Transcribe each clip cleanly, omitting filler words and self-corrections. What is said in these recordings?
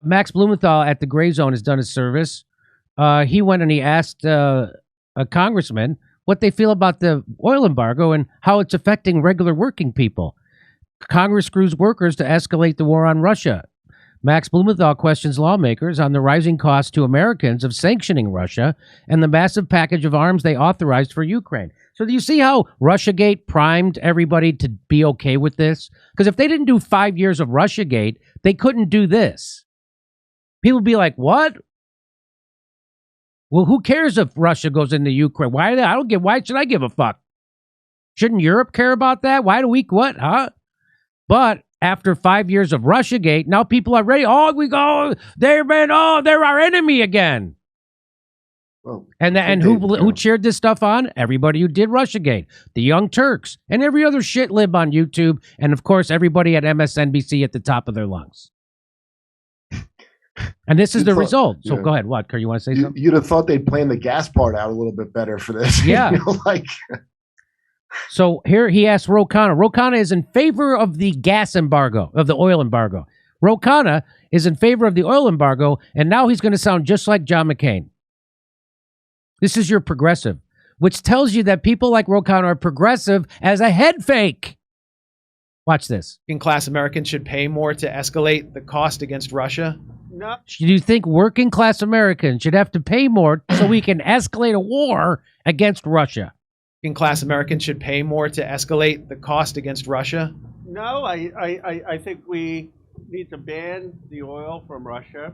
Max Blumenthal at the Gray Zone has done a service. He went and he asked a congressman what they feel about the oil embargo and how it's affecting regular working people. Congress screws workers to escalate the war on Russia. Max Blumenthal questions lawmakers on the rising cost to Americans of sanctioning Russia and the massive package of arms they authorized for Ukraine. So do you see how Russiagate primed everybody to be okay with this? Because if they didn't do 5 years of Russiagate, they couldn't do this. People would be like, what? Well, who cares if Russia goes into Ukraine? Why should I give a fuck? Shouldn't Europe care about that? Why do we, what, huh? But after 5 years of Russiagate, now people are ready. Oh, they're our enemy again. Well, and who cheered this stuff on? Everybody who did Russiagate, the Young Turks, and every other shit lib on YouTube, and of course everybody at MSNBC at the top of their lungs. And this is the result. So go ahead. What, Kurt, you want to say something? You'd have thought they'd plan the gas part out a little bit better for this. Yeah. So here he asked Ro Khanna. Ro Khanna is in favor of the gas embargo, of the oil embargo. Ro Khanna is in favor of the oil embargo, and now he's going to sound just like John McCain. This is your progressive, which tells you that people like Ro Khanna are progressive as a head fake. Watch this. Working class Americans should pay more to escalate the cost against Russia? No. Do you think working class Americans should have to pay more so we can escalate a war against Russia? Working class Americans should pay more to escalate the cost against Russia? No, I think we need to ban the oil from Russia,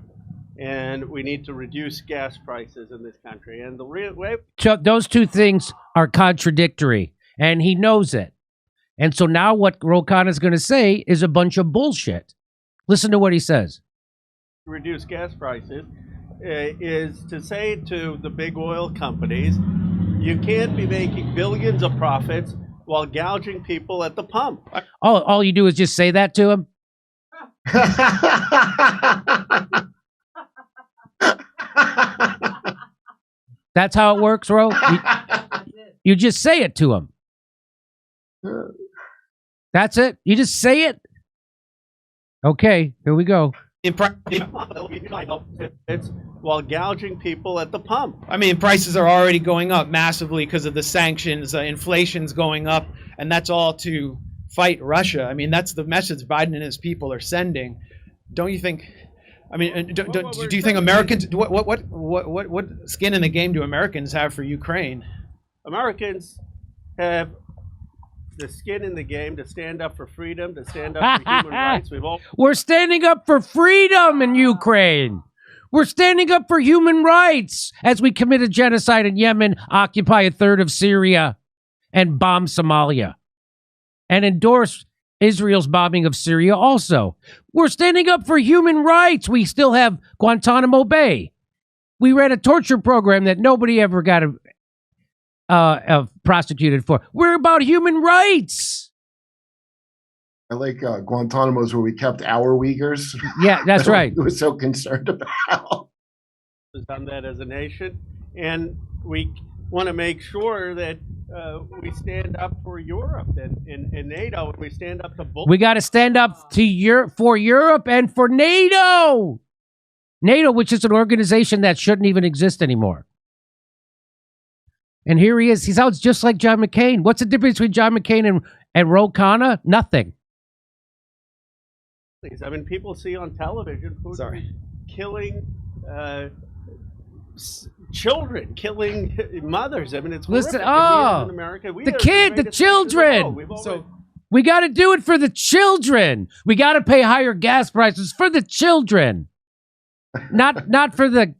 and we need to reduce gas prices in this country. And the real way, so those two things are contradictory, and he knows it. And so now what Ro Khanna is going to say is a bunch of bullshit. Listen to what he says. Reduce gas prices is to say to the big oil companies, you can't be making billions of profits while gouging people at the pump. All you do is just say that to him? That's how it works, Ro? You just say it to him. That's it? You just say it? Okay, here we go. It's while gouging people at the pump. I mean, prices are already going up massively because of the sanctions. Inflation's going up, and that's all to fight Russia. I mean, that's the message Biden and his people are sending. Don't you think? I mean, do you think Americans? What skin in the game do Americans have for Ukraine? Americans have the skin in the game to stand up for freedom, to stand up for human rights. We're standing up for freedom in Ukraine. We're standing up for human rights as we commit a genocide in Yemen, occupy a third of Syria, and bomb Somalia, and endorse Israel's bombing of Syria also. We're standing up for human rights. We still have Guantanamo Bay. We ran a torture program that nobody ever got prosecuted for. We're about human rights. I like Guantanamo's where we kept our Uyghurs. Yeah, that's right. We were so concerned about. We've done that as a nation, and we want to make sure that we stand up for Europe and NATO. We stand up to both. We got to stand up to for Europe and for NATO. NATO, which is an organization that shouldn't even exist anymore. And here he is. He sounds just like John McCain. What's the difference between John McCain and Ro Khanna? Nothing. I mean, people see on television Putin killing children, killing mothers. I mean, it's listen. In America, the children. We got to do it for the children. We got to pay higher gas prices for the children, not for the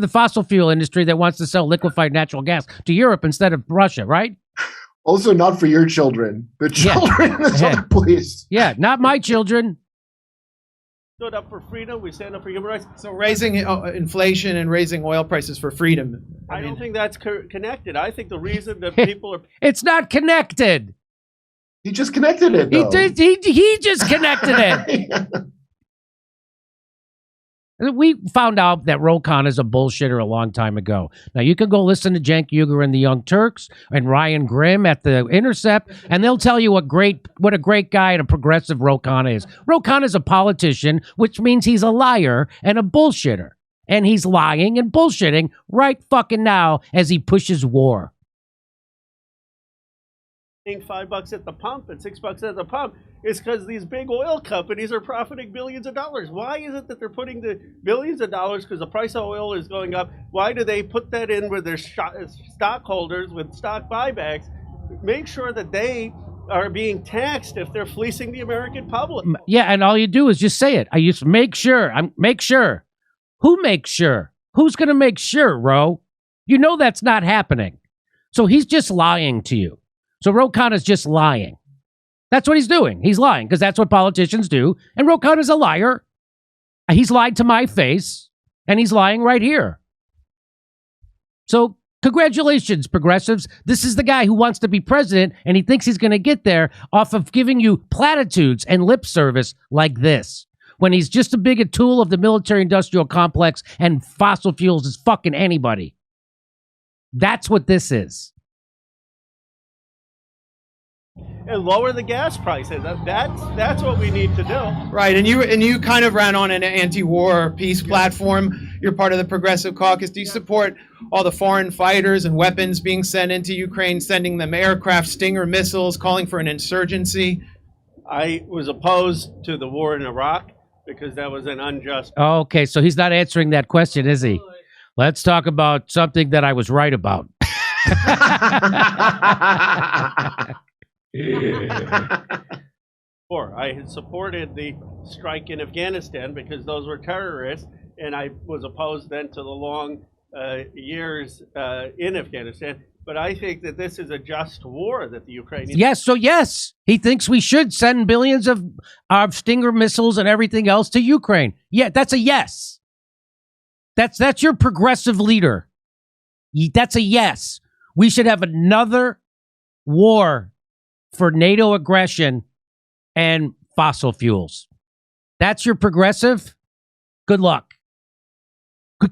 fossil fuel industry that wants to sell liquefied natural gas to Europe instead of Russia, right? Also, not for your children. The children in this other place. Yeah, not my children. Stood up for freedom. We stand up for human rights. So raising inflation and raising oil prices for freedom. I don't think that's connected. I think the reason that people are... It's not connected. He just connected it, though. He just connected it. We found out that Ro Khanna is a bullshitter a long time ago. Now, you can go listen to Cenk Uygur and the Young Turks and Ryan Grimm at The Intercept, and they'll tell you what a great guy and a progressive Ro Khanna is. Ro Khanna is a politician, which means he's a liar and a bullshitter. And he's lying and bullshitting right fucking now as he pushes war. $5 at the pump and $6 at the pump is because these big oil companies are profiting billions of dollars. Why is it that they're putting the billions of dollars because the price of oil is going up? Why do they put that in with their stockholders with stock buybacks? Make sure that they are being taxed if they're fleecing the American public. Yeah, and all you do is just say it. I used to make sure. Make sure. Who makes sure? Who's going to make sure, Ro? You know that's not happening. So he's just lying to you. So Ro Khanna's just lying. That's what he's doing. He's lying because that's what politicians do. And Ro Khanna's a liar. He's lied to my face, and he's lying right here. So congratulations, progressives. This is the guy who wants to be president, and he thinks he's going to get there off of giving you platitudes and lip service like this, when he's just a big tool of the military-industrial complex and fossil fuels is fucking anybody. That's what this is. And lower the gas prices. That's what we need to do. Right, and you kind of ran on an anti-war peace platform. You're part of the Progressive Caucus. Do you support all the foreign fighters and weapons being sent into Ukraine, sending them aircraft Stinger missiles, calling for an insurgency? I was opposed to the war in Iraq because that was an unjust. Okay, so he's not answering that question, is he? Let's talk about something that I was right about. I had supported the strike in Afghanistan because those were terrorists, and I was opposed then to the long years in Afghanistan. But I think that this is a just war that the Ukrainians... Yes, so yes, he thinks we should send billions of Stinger missiles and everything else to Ukraine. Yeah, that's a yes. That's your progressive leader. That's a yes. We should have another war for NATO aggression and fossil fuels. That's your progressive? Good luck.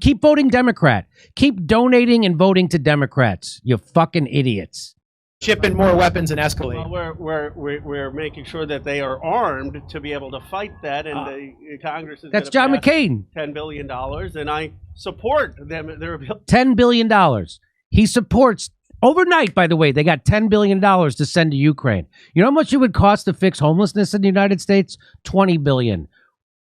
Keep voting Democrat. Keep donating and voting to Democrats, you fucking idiots. Ship in more weapons and escalate. Well, we're making sure that they are armed to be able to fight that, and the Congress is... That's John McCain. $10 billion, and I support them. $10 billion. He supports... Overnight, by the way, they got $10 billion to send to Ukraine. You know how much it would cost to fix homelessness in the United States? $20 billion.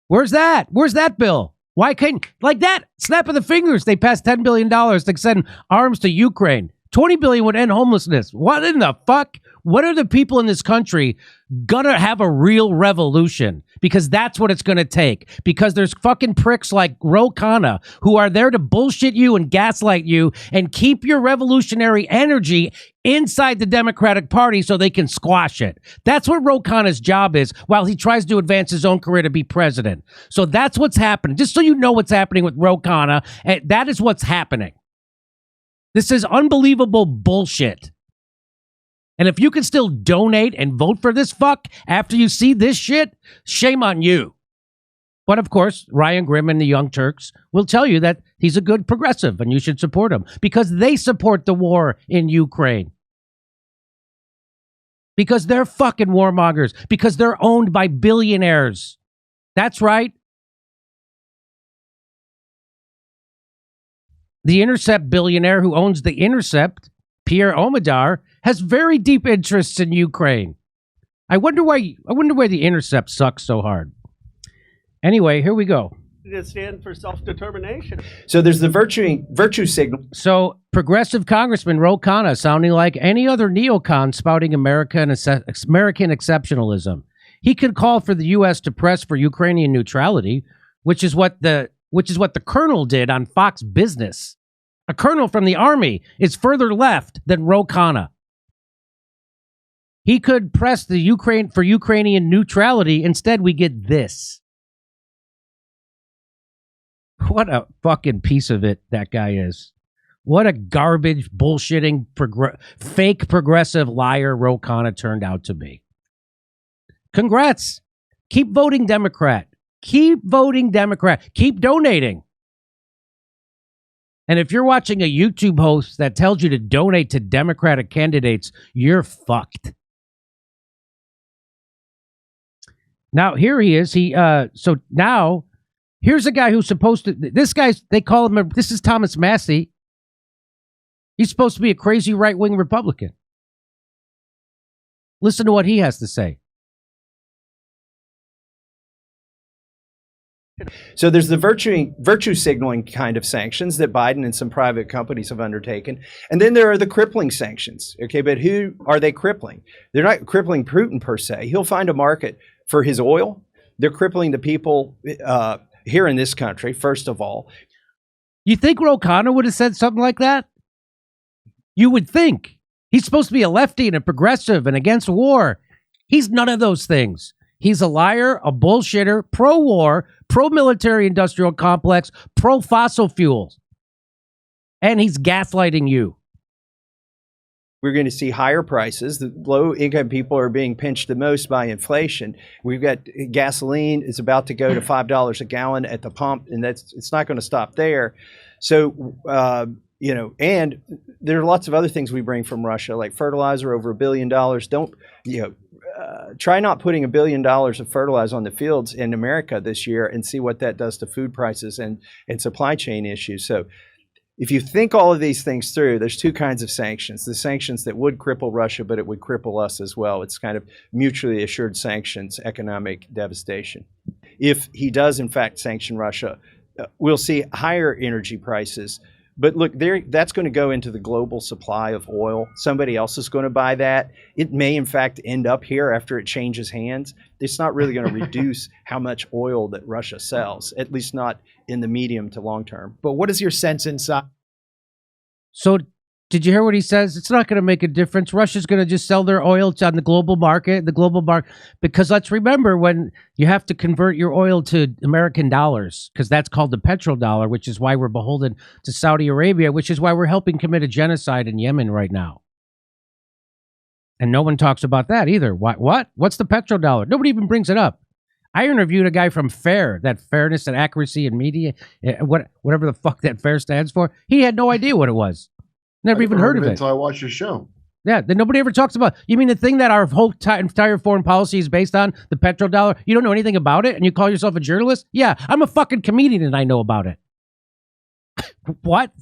Where's that? Where's that bill? Why can't, like that, snap of the fingers, they passed $10 billion to send arms to Ukraine. $20 billion would end homelessness. What in the fuck? What are the people in this country gonna have a real revolution? Because that's what it's gonna take. Because there's fucking pricks like Ro Khanna who are there to bullshit you and gaslight you and keep your revolutionary energy inside the Democratic Party so they can squash it. That's what Ro Khanna's job is while he tries to advance his own career to be president. So that's what's happening. Just so you know what's happening with Ro Khanna, that is what's happening. This is unbelievable bullshit. And if you can still donate and vote for this fuck after you see this shit, shame on you. But of course, Ryan Grimm and the Young Turks will tell you that he's a good progressive and you should support him because they support the war in Ukraine. Because they're fucking warmongers. Because they're owned by billionaires. That's right. The Intercept billionaire who owns The Intercept, Pierre Omidyar, has very deep interests in Ukraine. I wonder why The Intercept sucks so hard. Anyway, here we go. To stand for self-determination. So there's the virtue signal. So progressive Congressman Ro Khanna sounding like any other neocon spouting American exceptionalism. He could call for the U.S. to press for Ukrainian neutrality, which is what the colonel did on Fox Business. A colonel from the army is further left than Ro Khanna. He could press the Ukrainian neutrality. Instead, we get this. What a fucking piece of it that guy is. What a garbage, bullshitting, fake progressive liar Ro Khanna turned out to be. Congrats. Keep voting Democrat. Keep voting Democrat. Keep donating. And if you're watching a YouTube host that tells you to donate to Democratic candidates, you're fucked. Now, here he is. So now, here's a guy who's supposed to, this guy's, they call him, this is Thomas Massie. He's supposed to be a crazy right-wing Republican. Listen to what he has to say. So there's the virtue signaling kind of sanctions that Biden and some private companies have undertaken. And then there are the crippling sanctions. Okay, but who are they crippling? They're not crippling Putin per se. He'll find a market for his oil. They're crippling the people here in this country, first of all. You think Ro Khanna would have said something like that? You would think. He's supposed to be a lefty and a progressive and against war. He's none of those things. He's a liar, a bullshitter, pro-war, pro-military industrial complex, pro-fossil fuels. And he's gaslighting you. We're going to see higher prices. The low-income people are being pinched the most by inflation. We've got gasoline is about to go to $5 a gallon at the pump, and it's not going to stop there. So, you know, and there are lots of other things we bring from Russia, like fertilizer, over $1 billion. Don't, you know, try not putting $1 billion of fertilizer on the fields in America this year and see what that does to food prices and supply chain issues. So if you think all of these things through, there's two kinds of sanctions. The sanctions that would cripple Russia, but it would cripple us as well. It's kind of mutually assured sanctions, economic devastation. If he does, in fact, sanction Russia, we'll see higher energy prices. But look, that's going to go into the global supply of oil. Somebody else is going to buy that. It may, in fact, end up here after it changes hands. It's not really going to reduce how much oil that Russia sells, at least not in the medium to long term. But what is your sense inside? So did you hear what he says? It's not going to make a difference. Russia's going to just sell their oil on the global market, because let's remember, when you have to convert your oil to American dollars, because that's called the petrodollar, which is why we're beholden to Saudi Arabia, which is why we're helping commit a genocide in Yemen right now. And no one talks about that either. What? What's the petrodollar? Nobody even brings it up. I interviewed a guy from FAIR, that Fairness and Accuracy in Media, whatever the fuck that FAIR stands for. He had no idea what it was. Never even heard of it until I watched your show. Yeah, then nobody ever talks about. You mean the thing that our whole entire foreign policy is based on, the petrodollar? You don't know anything about it, and you call yourself a journalist? Yeah, I'm a fucking comedian, and I know about it. What?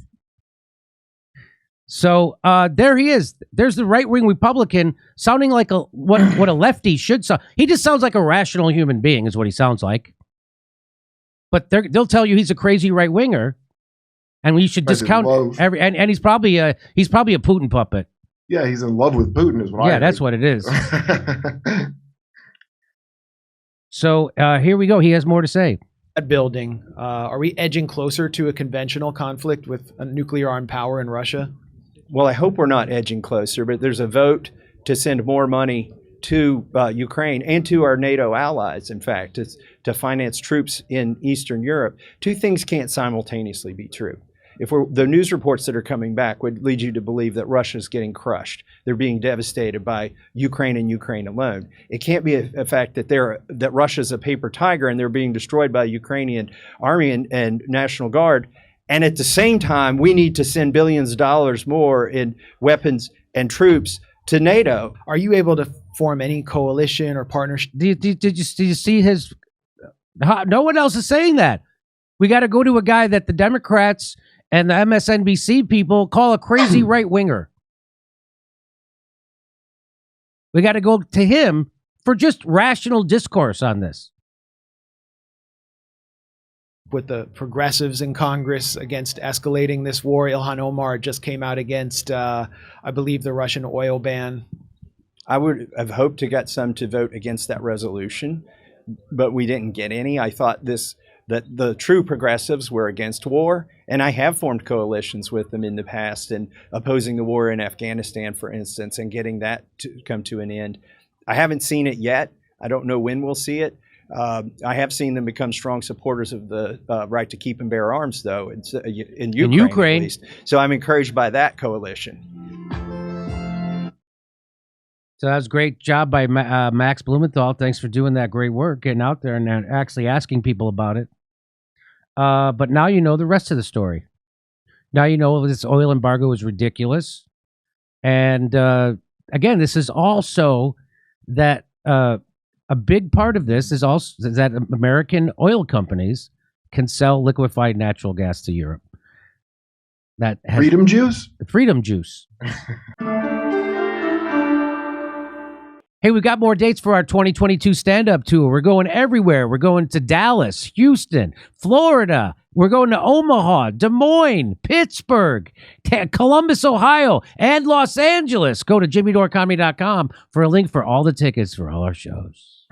So there he is. There's the right-wing Republican sounding like what a lefty should sound. He just sounds like a rational human being, is what he sounds like. But they'll tell you he's a crazy right-winger. And we should discount and he's probably a Putin puppet. Yeah, he's in love with Putin, is what I Yeah, that's what it is. So here we go. He has more to say. That building, are we edging closer to a conventional conflict with a nuclear armed power in Russia? Well, I hope we're not edging closer, but there's a vote to send more money to Ukraine and to our NATO allies, in fact, to finance troops in Eastern Europe. Two things can't simultaneously be true. The news reports that are coming back would lead you to believe that Russia's getting crushed. They're being devastated by Ukraine and Ukraine alone. It can't be a fact that Russia's a paper tiger and they're being destroyed by the Ukrainian army and National Guard. And at the same time, we need to send billions of dollars more in weapons and troops to NATO. Are you able to form any coalition or partnership? Did you see his? No one else is saying that. We got to go to a guy that the Democrats and the MSNBC people call a crazy right-winger. We got to go to him for just rational discourse on this. With the progressives in Congress against escalating this war, Ilhan Omar just came out against, I believe, the Russian oil ban. I would have hoped to get some to vote against that resolution, but we didn't get any. I thought that the true progressives were against war, and I have formed coalitions with them in the past in opposing the war in Afghanistan, for instance, and getting that to come to an end. I haven't seen it yet. I don't know when we'll see it. I have seen them become strong supporters of the right to keep and bear arms, though, in Ukraine, at least. So I'm encouraged by that coalition. So that was a great job by Max Blumenthal. Thanks for doing that great work, getting out there and actually asking people about it. But now you know the rest of the story. Now you know this oil embargo is ridiculous. And again, this is also that a big part of this is also that American oil companies can sell liquefied natural gas to Europe. That has Freedom juice? freedom juice. Hey, we got more dates for our 2022 stand-up tour. We're going everywhere. We're going to Dallas, Houston, Florida. We're going to Omaha, Des Moines, Pittsburgh, Columbus, Ohio, and Los Angeles. Go to jimmydorecomedy.com for a link for all the tickets for all our shows.